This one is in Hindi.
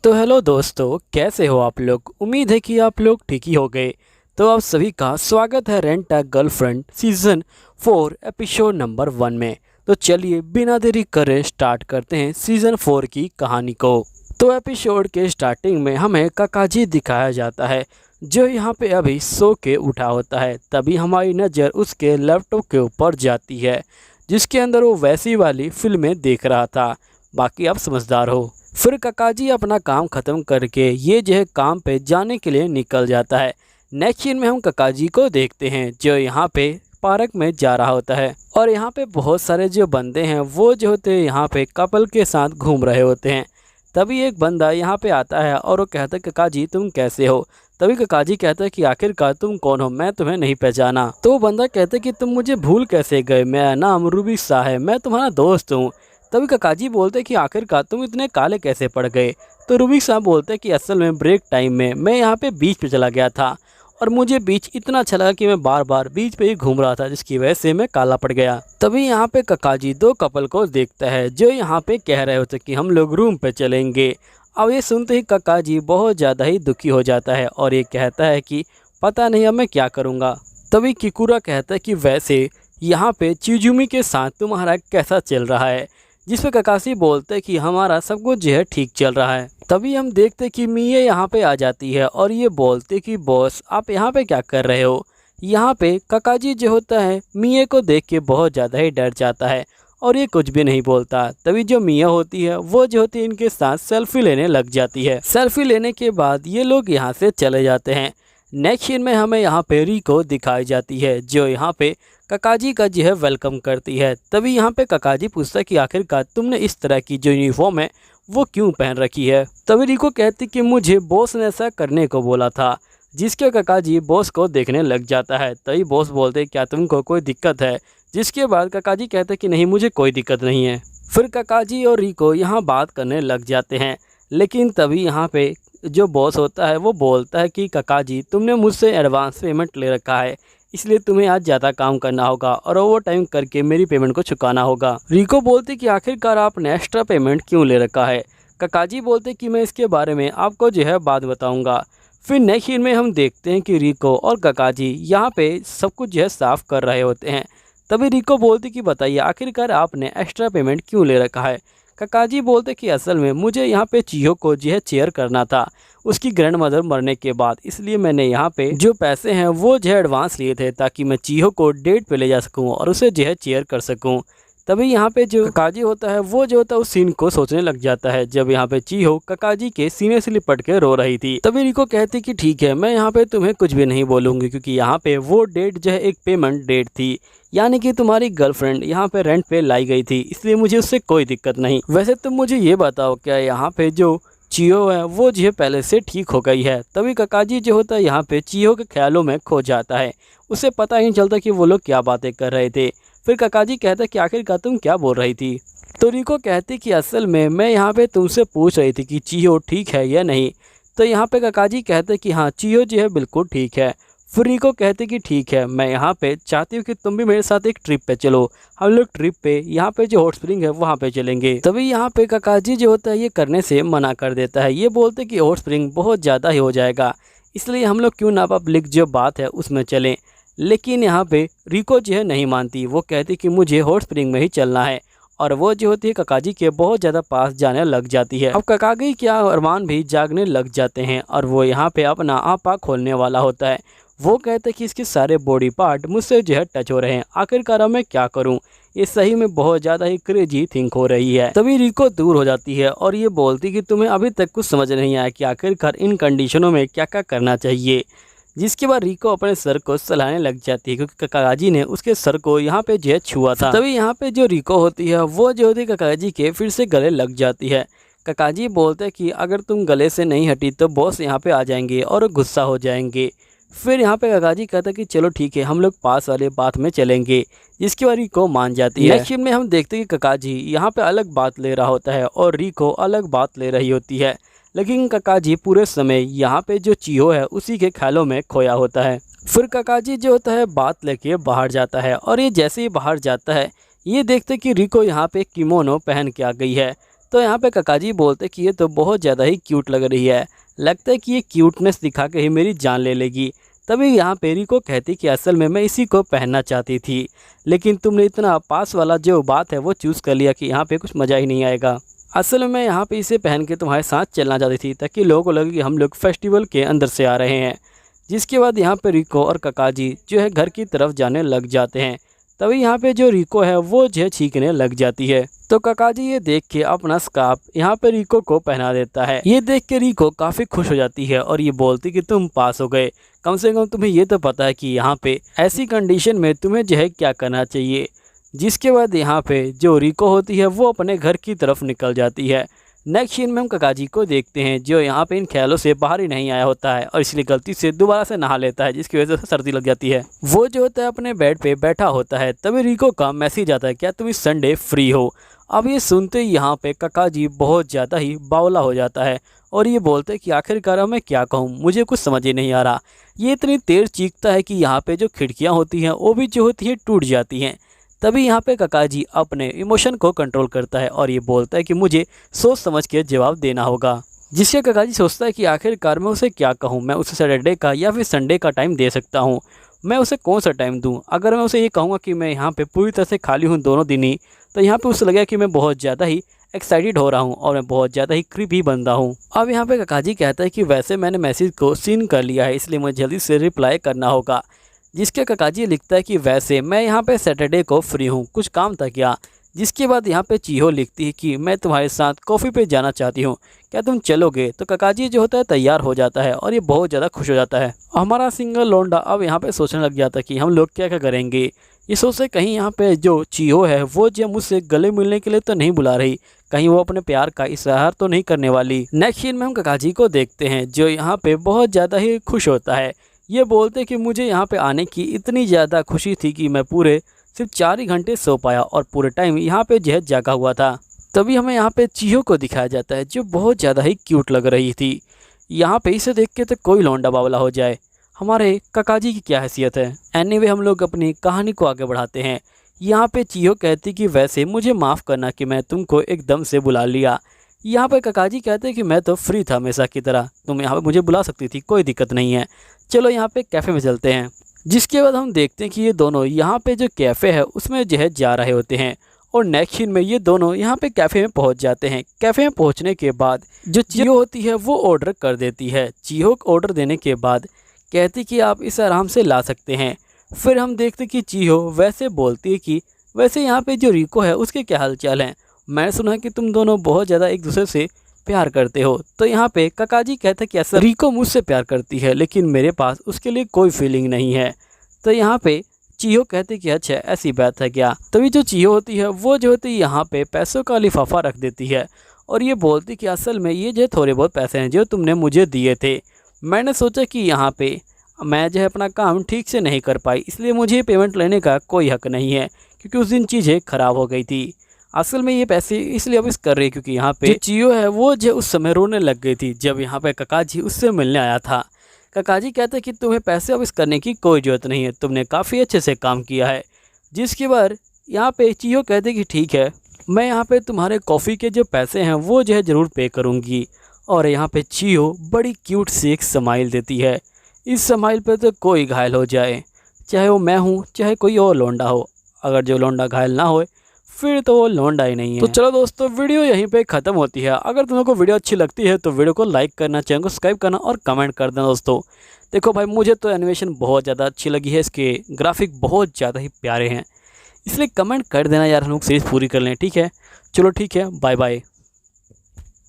तो हेलो दोस्तों, कैसे हो आप लोग। उम्मीद है कि आप लोग ठीक ही हो गए। तो आप सभी का स्वागत है rent a girlfriend season 4 episode number 1 में। तो चलिए बिना देरी करे स्टार्ट करते हैं सीज़न 4 की कहानी को। तो एपिसोड के स्टार्टिंग में हमें काकाजी दिखाया जाता है, जो यहाँ पे अभी सो के उठा होता है। तभी हमारी नज़र उसके लैपटॉप के ऊपर जाती है, जिसके अंदर वो वैसी वाली फिल्में देख रहा था। बाकी आप समझदार हो। फिर काकाजी अपना काम ख़त्म करके ये जो है काम पे जाने के लिए निकल जाता है। नेक्स्ट सीन में हम काकाजी को देखते हैं, जो यहाँ पे पार्क में जा रहा होता है और यहाँ पे बहुत सारे जो बंदे हैं वो जो होते हैं यहाँ पे कपल के साथ घूम रहे होते हैं। तभी एक बंदा यहाँ पे आता है और वो कहता है, काकाजी तुम कैसे हो। तभी काकाजी कहता है कि आखिरकार तुम कौन हो, मैं तुम्हें नहीं पहचाना। तो वो बंदा कहता है कि तुम मुझे भूल कैसे गए, मेरा नाम रूबी शाह है, मैं तुम्हारा दोस्त हूँ। तभी काकाजी बोलते कि आखिरकार तुम इतने काले कैसे पड़ गए। तो रूबिक साहब बोलते कि असल में ब्रेक टाइम में मैं यहाँ पे बीच पे चला गया था और मुझे बीच इतना अच्छा लगा कि मैं बार बार बीच पे ही घूम रहा था, जिसकी वजह से मैं काला पड़ गया। तभी यहाँ पे काकाजी दो कपल को देखता है, जो यहाँ पे कह रहे होते कि हम लोग रूम पे चलेंगे। अब ये सुनते ही काकाजी बहुत ज़्यादा ही दुखी हो जाता है और ये कहता है कि पता नहीं अब मैं क्या करूँगा। तभी किकुरा कहता है कि वैसे यहाँ पे चिजुमी के साथ तुम्हारा कैसा चल रहा है, जिस पे ककाशी बोलते कि हमारा सब कुछ जो है ठीक चल रहा है। तभी हम देखते कि मिये यहाँ पे आ जाती है और ये बोलते कि बॉस आप यहाँ पे क्या कर रहे हो। यहाँ पे काकाजी जो होता है मिये को देख के बहुत ज़्यादा ही डर जाता है और ये कुछ भी नहीं बोलता। तभी जो मिया होती है वो जो होती है इनके साथ सेल्फी लेने लग जाती है। सेल्फी लेने के बाद ये लोग यहाँ से चले जाते हैं। नेक्स्ट सीन में हमें यहाँ पे रिको दिखाई जाती है, जो यहाँ पे काकाजी का जो है वेलकम करती है। तभी यहाँ पे काकाजी पूछता है कि आखिरकार तुमने इस तरह की जो यूनिफॉर्म है वो क्यों पहन रखी है। तभी रिको कहती कि मुझे बॉस ने ऐसा करने को बोला था, जिसके काकाजी बॉस को देखने लग जाता है। तभी बॉस बोलते क्या तुमको कोई दिक्कत है, जिसके बाद काकाजी कहते कि नहीं मुझे कोई दिक्कत नहीं है। फिर काकाजी और रिको यहाँ बात करने लग जाते हैं, लेकिन तभी यहाँ पे जो बॉस होता है वो बोलता है कि काकाजी तुमने मुझसे एडवांस पेमेंट ले रखा है, इसलिए तुम्हें आज ज़्यादा काम करना होगा और ओवर टाइम करके मेरी पेमेंट को चुकाना होगा। रिको बोलती कि आखिरकार आपने एक्स्ट्रा पेमेंट क्यों ले रखा है। काकाजी बोलते कि मैं इसके बारे में आपको जो है बाद बताऊंगा। फिर नेक्स्ट सीन में हम देखते हैं कि रिको और काकाजी यहाँ पे सब कुछ जो है साफ़ कर रहे होते हैं। तभी रिको बोलती कि बताइए आखिरकार आपने एक्स्ट्रा पेमेंट क्यों ले रखा है। काकाजी बोलते कि असल में मुझे यहाँ पे चियो को जो है चेयर करना था उसकी ग्रैंड मदर मरने के बाद, इसलिए मैंने यहाँ पे जो पैसे हैं वो जो है एडवांस लिए थे, ताकि मैं चियो को डेट पे ले जा सकूँ और उसे जो है चेयर कर सकूँ। तभी यहाँ पे जो काकाजी होता है वो जो होता है उस सीन को सोचने लग जाता है, जब यहाँ पे चियो काकाजी के सीने से लिपट के रो रही थी। तभी रिको कहती कि ठीक है मैं यहाँ पे तुम्हें कुछ भी नहीं बोलूँगी, क्योंकि यहाँ पे वो डेट जो है एक पेमेंट डेट थी, यानी कि तुम्हारी गर्लफ्रेंड यहाँ पे रेंट पे लाई गई थी, इसलिए मुझे उससे कोई दिक्कत नहीं। वैसे तुम मुझे ये बताओ क्या यहाँ पे जो चियो है वो जो है पहले से ठीक हो गई है। तभी काकाजी जो होता है यहाँ पे चियो के ख्यालों में खो जाता है, उसे पता ही नहीं चलता कि वो लोग क्या बातें कर रहे थे। फिर काकाजी कहता कि आखिरकार तुम क्या बोल रही थी। तो रिको कहती कि असल में मैं यहाँ पे तुमसे पूछ रही थी कि चियो ठीक है या नहीं। तो यहाँ पे काकाजी कहते कि हाँ चियो जो है बिल्कुल ठीक है। फिर रिको कहते कि ठीक है मैं यहाँ पे चाहती हूँ कि तुम भी मेरे साथ एक ट्रिप पे चलो, हम लोग ट्रिप पे यहाँ पे जो हॉट स्प्रिंग है वहाँ पे चलेंगे। तभी यहाँ पे काकाजी जो होता है ये करने से मना कर देता है, ये बोलते कि हॉट स्प्रिंग बहुत ज़्यादा ही हो जाएगा, इसलिए हम लोग क्यों ना पब्लिक जो बात है उसमें चलें। लेकिन यहाँ पे रिको जो है नहीं मानती, वो कहती कि मुझे हॉट स्प्रिंग में ही चलना है और वो जो होती है काकाजी के बहुत ज़्यादा पास जाने लग जाती है। अब काकाजी क्या अरमान भी जागने लग जाते हैं और वो यहाँ पे अपना आपा खोलने वाला होता है। वो कहते कि इसके सारे बॉडी पार्ट मुझसे जो है टच हो रहे हैं, आखिरकार मैं क्या करूं, ये सही में बहुत ज़्यादा ही क्रेजी थिंक हो रही है। तभी रिको दूर हो जाती है और ये बोलती कि तुम्हें अभी तक कुछ समझ नहीं आया कि आखिरकार इन कंडीशनों में क्या क्या करना चाहिए। जिसके बाद रिको अपने सर को सहलाने लग जाती है, क्योंकि काकाजी ने उसके सर को यहाँ पे जो है छुआ था। तभी यहाँ पे जो रिको होती है वो जो होती है काकाजी के फिर से गले लग जाती है। काकाजी बोलते हैं कि अगर तुम गले से नहीं हटी तो बॉस यहाँ पे आ जाएंगे और गुस्सा हो जाएंगे। फिर यहाँ पे काकाजी कहता है कि चलो ठीक है हम लोग पास वाले बात में चलेंगे, जिसकी वजह रिको मान जाती है। नेक्स्ट में हम देखते हैं कि काकाजी यहाँ पे अलग बात ले रहा होता है और रिको अलग बात ले रही होती है, लेकिन काकाजी पूरे समय यहाँ पे जो चियो है उसी के ख्यालों में खोया होता है। फिर काकाजी जो होता है बात लेके बाहर जाता है और ये जैसे ही बाहर जाता है ये देखते कि रिको यहाँ पे किमोनो पहन के आ गई है। तो यहाँ पे काकाजी बोलते कि ये तो बहुत ज़्यादा ही क्यूट लग रही है, लगता है कि ये क्यूटनेस दिखा के ही मेरी जान ले लेगी। तभी यहाँ पे रिको कहती कि असल में मैं इसी को पहनना चाहती थी, लेकिन तुमने इतना पास वाला जो बात है वो चूज़ कर लिया कि यहाँ पे कुछ मज़ा ही नहीं आएगा। असल में मैं यहाँ पे इसे पहन के तुम्हारे साथ चलना चाहती थी ताकि लोगों को लगे कि हम लोग फेस्टिवल के अंदर से आ रहे हैं। जिसके बाद यहाँ पे रिको और काकाजी जो है घर की तरफ जाने लग जाते हैं। तभी यहाँ पे जो रिको है वो जो है छींकने लग जाती है। तो काकाजी ये देख के अपना स्कार्फ यहाँ पे रिको को पहना देता है। ये देख के रिको काफ़ी खुश हो जाती है और ये बोलती कि तुम पास हो गए, कम से कम तुम्हें ये तो पता है कि यहाँ पे ऐसी कंडीशन में तुम्हें जो है क्या करना चाहिए। जिसके बाद यहाँ पे जो रिको होती है वो अपने घर की तरफ निकल जाती है। नेक्स्ट सीन में हम काकाजी को देखते हैं जो यहाँ पे इन ख्यालों से बाहर ही नहीं आया होता है और इसलिए गलती से दोबारा से नहा लेता है, जिसकी वजह से सर्दी लग जाती है। वो जो होता है अपने बेड पे बैठा होता है। तभी रिको का मैसेज आता है, क्या तुम इस संडे फ्री हो। अब ये सुनते ही यहाँ पे काकाजी बहुत ज़्यादा ही बावला हो जाता है और ये बोलते हैं कि आखिरकार मैं क्या कहूँ, मुझे कुछ समझ ही नहीं आ रहा। ये इतनी तेज़ चीखता है कि यहाँ पे जो खिड़कियाँ होती हैं वो भी जो होती हैं टूट जाती हैं। तभी यहाँ पे काकाजी अपने इमोशन को कंट्रोल करता है और ये बोलता है कि मुझे सोच समझ के जवाब देना होगा। जिसके काकाजी सोचता है कि आखिरकार मैं उसे क्या कहूँ, मैं उसे सैटरडे का या फिर संडे का टाइम दे सकता हूँ, मैं उसे कौन सा टाइम दूँ। अगर मैं उसे ये कहूँगा कि मैं यहाँ पे पूरी तरह से खाली हूँ दोनों दिन ही, तो यहाँ पे उसे लगेगा कि मैं बहुत ज़्यादा ही एक्साइटेड हो रहा हूँ और मैं बहुत ज़्यादा ही क्रीपी बन रहा हूँ। अब यहाँ पे काकाजी कहता है कि वैसे मैंने मैसेज को सीन कर लिया है, इसलिए मुझे जल्दी से रिप्लाई करना होगा। जिसके काकाजी लिखता है कि वैसे मैं यहाँ पे सैटरडे को फ्री हूँ, कुछ काम था क्या। जिसके बाद यहाँ पे चीहो लिखती है कि मैं तुम्हारे साथ कॉफ़ी पे जाना चाहती हूँ, क्या तुम चलोगे। तो काकाजी जो होता है तैयार हो जाता है और ये बहुत ज़्यादा खुश हो जाता है। हमारा सिंगल लौंडा अब यहाँ पे सोचने लग जाता है कि हम लोग क्या क्या करेंगे। ये सोचते कहीं यहाँ पे जो चीहो है वो जो मुझसे गले मिलने के लिए तो नहीं बुला रही, कहीं वो अपने प्यार का इजहार तो नहीं करने वाली। नेक्स्ट सीन में हम काकाजी को देखते हैं जो यहाँ पे बहुत ज़्यादा ही खुश होता है। ये बोलते कि मुझे यहाँ पे आने की इतनी ज़्यादा खुशी थी कि मैं पूरे सिर्फ 4 ही घंटे सो पाया और पूरे टाइम यहाँ पे जहद जागा हुआ था। तभी हमें यहाँ पे चीहो को दिखाया जाता है जो बहुत ज़्यादा ही क्यूट लग रही थी। यहाँ पे इसे देख के तो कोई लौंडा बावला हो जाए, हमारे काकाजी की क्या हैसियत है। एनीवे हम लोग अपनी कहानी को आगे बढ़ाते हैं। यहाँ पे चीहो कहती कि वैसे मुझे माफ़ करना कि मैं तुमको एकदम से बुला लिया। यहाँ पे काकाजी कहते हैं कि मैं तो फ्री था हमेशा की तरह, तुम यहाँ पे मुझे बुला सकती थी, कोई दिक्कत नहीं है, चलो यहाँ पे कैफ़े में चलते हैं। जिसके बाद हम देखते हैं कि ये दोनों यहाँ पे जो कैफ़े है उसमें जहद जा रहे होते हैं और नेक्स्ट सीन में ये दोनों यहाँ पे कैफ़े में पहुँच जाते हैं। कैफ़े में पहुँचने के बाद जो चीहो होती है वो ऑर्डर कर देती है। चीहो ऑर्डर देने के बाद कहती कि आप इसे आराम से ला सकते हैं। फिर हम देखते कि चीहो वैसे बोलती है कि वैसे यहाँ पे जो रिको है उसके क्या हाल चाल हैं, मैंने सुना है कि तुम दोनों बहुत ज़्यादा एक दूसरे से प्यार करते हो। तो यहाँ पे काकाजी कहते हैं कि ऐसा रिको मुझसे प्यार करती है लेकिन मेरे पास उसके लिए कोई फीलिंग नहीं है। तो यहाँ पे चीहो कहते कि अच्छा ऐसी बात है क्या। तभी जो चीहो होती है वो जो होती है यहाँ पे पैसों का लिफाफा रख देती है और ये बोलती कि असल में ये जो थोड़े बहुत पैसे हैं जो तुमने मुझे दिए थे, मैंने सोचा कि यहाँ पे मैं जो है अपना काम ठीक से नहीं कर पाई, इसलिए मुझे पेमेंट लेने का कोई हक नहीं है क्योंकि उस दिन चीज़ें ख़राब हो गई थी। असल में ये पैसे इसलिए वापस कर रही क्योंकि यहाँ पे जो चीहो है वो जो उस समय रोने लग गई थी जब यहाँ पे काकाजी उससे मिलने आया था। काकाजी कहते कि तुम्हें पैसे वापस करने की कोई ज़रूरत नहीं है, तुमने काफ़ी अच्छे से काम किया है। जिसके बाद यहाँ पे चीहो कहते कि ठीक है, मैं यहाँ पे तुम्हारे कॉफ़ी के जो पैसे हैं वो जो है ज़रूर पे करूँगी। और यहाँ पे चीहो बड़ी क्यूट सी एक स्माइल देती है। इस स्माइल पे तो कोई घायल हो जाए, चाहे वो मैं हूँ चाहे कोई और लौंडा हो, अगर जो लौंडा घायल ना हो फिर तो वो लौंडा ही नहीं है। तो चलो दोस्तों वीडियो यहीं पे ख़त्म होती है। अगर तुम लोग को वीडियो अच्छी लगती है तो वीडियो को लाइक करना, चैनल को सब्सक्राइब करना और कमेंट कर देना दोस्तों। देखो भाई मुझे तो एनिमेशन बहुत ज़्यादा अच्छी लगी है, इसके ग्राफिक बहुत ज़्यादा ही प्यारे हैं, इसलिए कमेंट कर देना यार, हम लोग सीरीज़ पूरी कर लें। ठीक है, चलो ठीक है, बाय बाय।